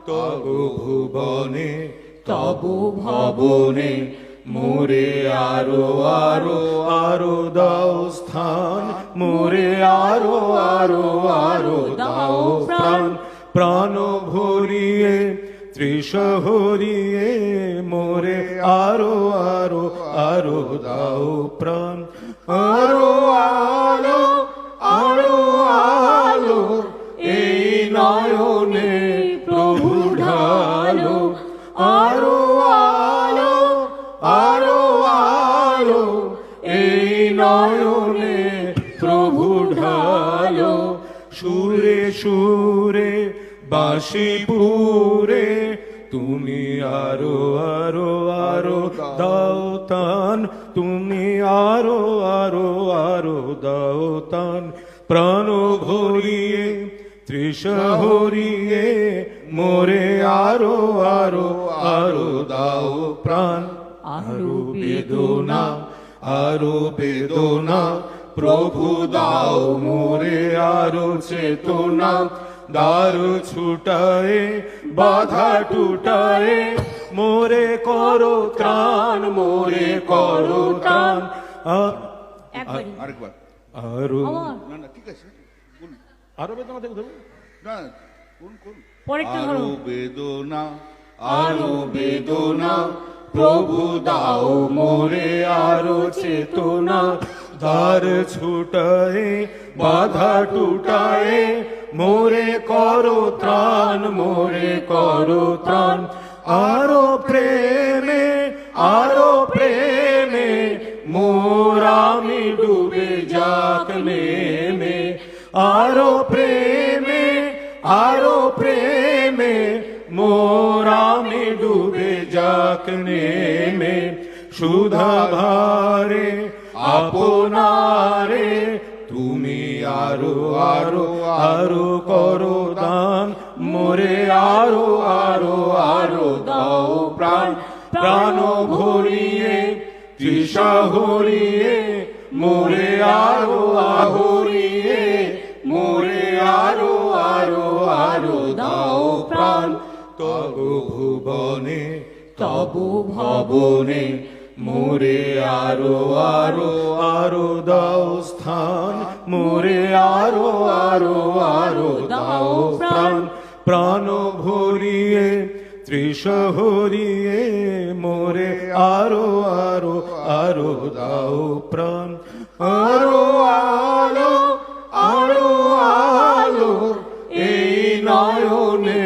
তবু ভুবনে তবু ভবনে মোরে আরো আরো আরো দাও স্থান, মোরে আরো আরো আরো দাও প্রাণ। প্রাণ ভরিয়ে তৃষ হরিয়ে মোরে আরো আরো আরো দাও প্রাণ। আরো আলো আরো আলো এই নয়নে প্রভু ঢালো, আরো আলো আরো আলো এই নয়নে প্রভু ঢালো। সুরে সুরে বাঁশিপুরে তুমি আরো আরো আরো দাও তান, তুমি আরো আরো আরো দাও তান। প্রাণ ভরিয়ে তৃষ হরিয়ে মোরে আরো আরো আরো দাও প্রাণ। আরো বেদনা আরো বেদনা প্রভু দাও মোরে আরো চেতনা। দ্বার ছুটায়ে বাধা টুটায়ে মোরে করো ত্রাণ, মোরে করো ত্রাণ। আরেকবার আরো না না ঠিক আছে আরো বেদনা থেকে ধরুন না কোন কোন পরেরটা ধরো। আরো বেদনা আরো বেদনা প্রভু দাও মোরে আরো চেতনা। দ্বার ছুটায়ে বাধা টুটায়ে মোরে করো ত্রাণ, মোরে করো ত্রাণ। আরো প্রেমে আরো প্রেমে মোর আমি ডুবে যাক নেমে। আরো প্রেমে আরো প্রেমে মোর আমি ডুবে যাক নেমে। সুধা ভারে আপনারে তুমি আরো আরো আরো করো দান, মোরে আরো আরো আরো দাও প্রাণ। প্রাণ ভরিয়ে তৃষা হরিয়ে মোরে আরো আহরিয়ে মোরে আরো আরো আরো দাও প্রাণ। তবু ভুবনে তবু ভবনে মোরে আরো আরো আরো দাও স্থান, মোরে আরো আরো আরো দাও প্রাণ। প্রাণ ভরিয়ে তৃষ হরিয়ে মোরে আরো আরো আরো দাও প্রাণ। আরো আলো আরো আলো এই নয়নে